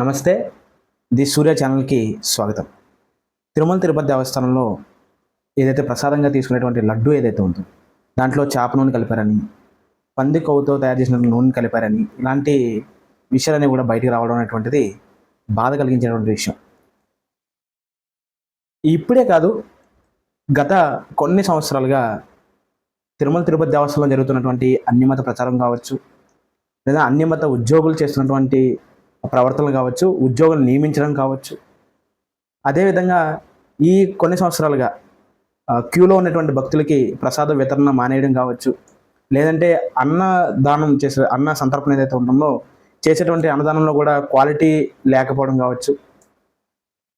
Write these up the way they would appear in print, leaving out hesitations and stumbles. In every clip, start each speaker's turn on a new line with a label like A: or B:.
A: నమస్తే. ది సూర్య ఛానల్కి స్వాగతం. తిరుమల తిరుపతి దేవస్థానంలో ఏదైతే ప్రసాదంగా తీసుకునేటువంటి లడ్డు ఏదైతే ఉందో దాంట్లో చేప నూనె కలిపారని, పంది కొవ్వుతో తయారు చేసిన నూనె కలిపారని, ఇలాంటి విషయాలన్నీ కూడా బయటికి రావడం అనేటువంటిది బాధ కలిగించేటువంటి విషయం. ఇప్పుడే కాదు, గత కొన్ని సంవత్సరాలుగా తిరుమల తిరుపతి దేవస్థానంలో జరుగుతున్నటువంటి అన్యమత ప్రచారం కావచ్చు, లేదా అన్యమత ఉద్యోగులు చేస్తున్నటువంటి ప్రవర్తనలు కావచ్చు, ఉద్యోగులు నియమించడం కావచ్చు, అదేవిధంగా ఈ కొన్ని సంవత్సరాలుగా క్యూలో ఉన్నటువంటి భక్తులకి ప్రసాద వితరణ మానేయడం కావచ్చు, లేదంటే అన్న సంతర్పణ ఏదైతే ఉంటుందో చేసేటువంటి అన్నదానంలో కూడా క్వాలిటీ లేకపోవడం కావచ్చు.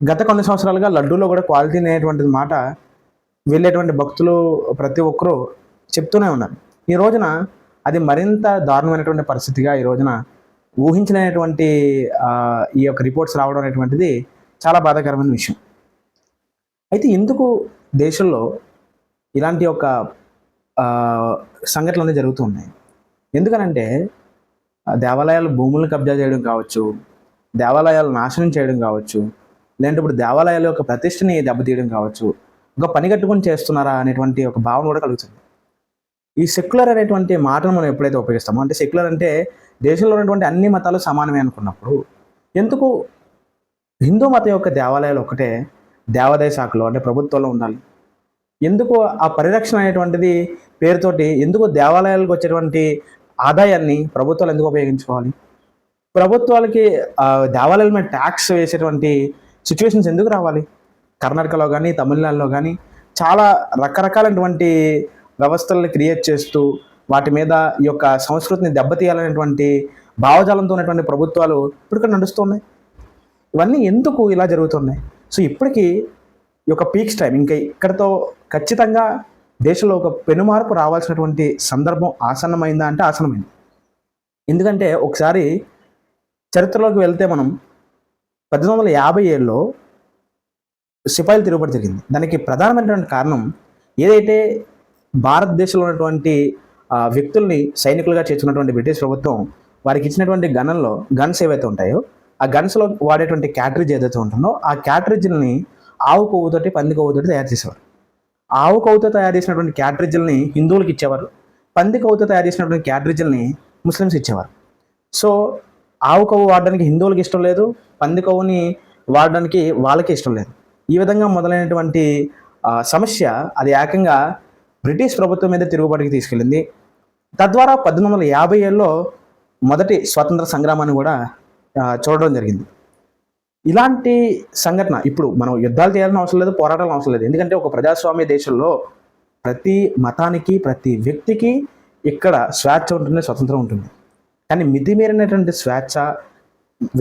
A: గత కొన్ని సంవత్సరాలుగా లడ్డూలో కూడా క్వాలిటీ అనేటువంటిది మాట వెళ్ళేటువంటి భక్తులు ప్రతి ఒక్కరూ చెప్తూనే ఉన్నారు. ఈ రోజున అది మరింత దారుణమైనటువంటి పరిస్థితిగా ఈ రోజున ఊహించలేనటువంటి ఈ యొక్క రిపోర్ట్స్ రావడం అనేటువంటిది చాలా బాధాకరమైన విషయం. అయితే ఎందుకు దేశంలో ఇలాంటి ఒక సంఘటనలు జరుగుతూ ఉన్నాయి? ఎందుకనంటే దేవాలయాలు భూములను కబ్జా చేయడం కావచ్చు, దేవాలయాలు నాశనం చేయడం కావచ్చు, లేదంటే ఇప్పుడు దేవాలయాల యొక్క ప్రతిష్టని దెబ్బతీయడం కావచ్చు, ఒక పని కట్టుకొని చేస్తున్నారా అనేటువంటి ఒక భావన కూడా కలుగుతుంది. ఈ సెక్యులర్ అనేటువంటి మాటను మనం ఎప్పుడైతే ఉపయోగిస్తామో, అంటే సెక్యులర్ అంటే దేశంలో ఉన్నటువంటి అన్ని మతాలు సమానమే అనుకున్నప్పుడు, ఎందుకు హిందూ మతం యొక్క దేవాలయాలు ఒకటే దేవాదాయ శాఖలో అంటే ప్రభుత్వంలో ఉండాలి? ఎందుకు ఆ పరిరక్షణ అనేటువంటిది పేరుతోటి ఎందుకు దేవాలయాలకు వచ్చేటువంటి ఆదాయాన్ని ప్రభుత్వాలు ఎందుకు ఉపయోగించుకోవాలి? ప్రభుత్వాలకి దేవాలయాల మీద ట్యాక్స్ వేసేటువంటి సిచ్యువేషన్స్ ఎందుకు రావాలి? కర్ణాటకలో కానీ, తమిళనాడులో కానీ చాలా రకరకాలైనటువంటి వ్యవస్థల్ని క్రియేట్ చేస్తూ వాటి మీద ఈ యొక్క సంస్కృతిని దెబ్బతీయాలనేటువంటి భావజాలంతో ఉన్నటువంటి ప్రభుత్వాలు ఇప్పుడు నడుస్తున్నాయి. ఇవన్నీ ఎందుకు ఇలా జరుగుతున్నాయి? సో ఇప్పటికీ ఈ యొక్క పీక్స్ టైం ఇంకా ఇక్కడతో ఖచ్చితంగా దేశంలో ఒక పెనుమార్పు రావాల్సినటువంటి సందర్భం ఆసన్నమైందా అంటే ఆసన్నమైంది. ఎందుకంటే ఒకసారి చరిత్రలోకి వెళ్తే మనం 1857లో సిపాయిలు తిరుగుబాటు జరిగింది. దానికి ప్రధానమైనటువంటి కారణం ఏదైతే భారతదేశంలో ఉన్నటువంటి వ్యక్తుల్ని సైనికులుగా చేర్చున్నటువంటి బ్రిటిష్ ప్రభుత్వం వారికి ఇచ్చినటువంటి గన్స్ ఏవైతే ఉంటాయో ఆ గన్స్లో వాడేటువంటి క్యాట్రిడ్జ్ ఏదైతే ఉంటుందో ఆ క్యాట్రిడ్జ్ని ఆవు కొవ్వుతోటి, పంది కొవ్వుతోటి తయారు చేసేవారు. ఆవు కొవ్వుతో తయారు చేసినటువంటి క్యాట్రిడ్జ్ని హిందువులకు ఇచ్చేవారు, పంది కొవ్వుతో తయారు చేసినటువంటి క్యాట్రిడ్జ్ని ముస్లిమ్స్ ఇచ్చేవారు. సో ఆవు కొవ్వు వాడడానికి హిందువులకి ఇష్టం లేదు, పంది కొవ్వుని వాడడానికి వాళ్ళకి ఇష్టం లేదు. ఈ విధంగా మొదలైనటువంటి సమస్య అది ఏకంగా బ్రిటిష్ ప్రభుత్వం మీద తిరుగుబాటుకి తీసుకెళ్ళింది. తద్వారా 1857లో మొదటి స్వాతంత్ర సంగ్రామాన్ని కూడా చూడడం జరిగింది. ఇలాంటి సంఘటన ఇప్పుడు మనం యుద్ధాలు చేయాలని అవసరం లేదు, పోరాటాలు అవసరం లేదు. ఎందుకంటే ఒక ప్రజాస్వామ్య దేశంలో ప్రతి మతానికి, ప్రతి వ్యక్తికి ఇక్కడ స్వేచ్ఛ ఉంటుంది, స్వతంత్రం ఉంటుంది. కానీ మితిమీరినటువంటి స్వేచ్ఛ,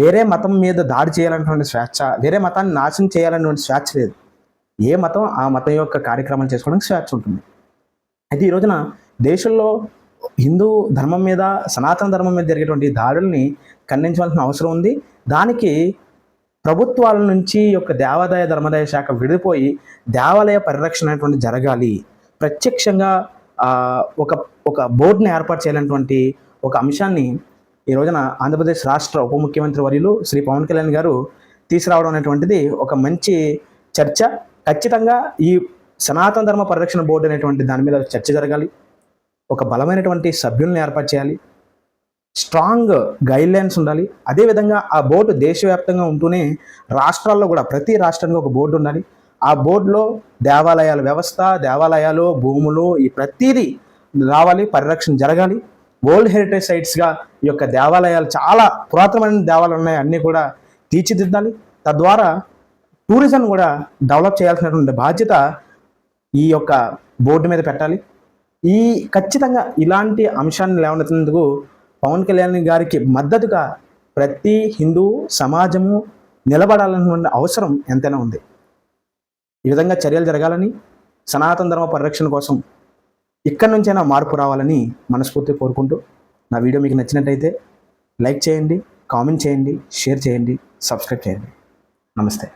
A: వేరే మతం మీద దాడి చేయాలనేటువంటి స్వేచ్ఛ, వేరే మతాన్ని నాశనం చేయాలనేటువంటి స్వేచ్ఛ లేదు. ఏ మతం ఆ మతం యొక్క కార్యక్రమాలు చేసుకోవడానికి స్వేచ్ఛ ఉంటుంది. అయితే ఈ రోజున దేశంలో హిందూ ధర్మం మీద, సనాతన ధర్మం మీద జరిగేటువంటి దాడుల్ని ఖండించవలసిన అవసరం ఉంది. దానికి ప్రభుత్వాల నుంచి యొక్క దేవాదాయ ధర్మాదాయ శాఖ విడిపోయి దేవాలయ పరిరక్షణ అనేటువంటి జరగాలి. ప్రత్యక్షంగా ఒక బోర్డుని ఏర్పాటు చేయాలనేటువంటి ఒక అంశాన్ని ఈ రోజున ఆంధ్రప్రదేశ్ రాష్ట్ర ఉప ముఖ్యమంత్రి వర్యులు శ్రీ పవన్ కళ్యాణ్ గారు తీసుకురావడం అనేటువంటిది ఒక మంచి చర్చ. ఖచ్చితంగా ఈ సనాతన ధర్మ పరిరక్షణ బోర్డు అనేటువంటి దాని మీద చర్చ జరగాలి. ఒక బలమైనటువంటి సభ్యుల్ని ఏర్పాటు చేయాలి, స్ట్రాంగ్ గైడ్లైన్స్ ఉండాలి. అదేవిధంగా ఆ బోర్డు దేశవ్యాప్తంగా ఉంటూనే రాష్ట్రాల్లో కూడా ప్రతి రాష్ట్రానికి ఒక బోర్డు ఉండాలి. ఆ బోర్డులో దేవాలయాల వ్యవస్థ, దేవాలయాలు, భూములు, ఈ ప్రతిదీ రావాలి, పరిరక్షణ జరగాలి. వరల్డ్ హెరిటేజ్ సైట్స్గా ఈ యొక్క దేవాలయాలు, చాలా పురాతనమైన దేవాలయాలు ఉన్నాయి, అన్నీ కూడా తీర్చిదిద్దాలి. తద్వారా టూరిజం కూడా డెవలప్ చేయాల్సినటువంటి బాధ్యత ఈ యొక్క బోర్డు మీద పెట్టాలి. ఖచ్చితంగా ఇలాంటి అంశాన్ని లేవనెత్తినందుకు పవన్ కళ్యాణ్ గారికి మద్దతుగా ప్రతి హిందూ సమాజము నిలబడాలన్నటువంటి అవసరం ఎంతైనా ఉంది. ఈ విధంగా చర్యలు జరగాలని, సనాతన ధర్మ పరిరక్షణ కోసం ఇక్కడి నుంచైనా మార్పు రావాలని మనస్ఫూర్తిగా కోరుకుంటూ, నా వీడియో మీకు నచ్చినట్టయితే లైక్ చేయండి, కామెంట్ చేయండి, షేర్ చేయండి, సబ్స్క్రైబ్ చేయండి. నమస్తే.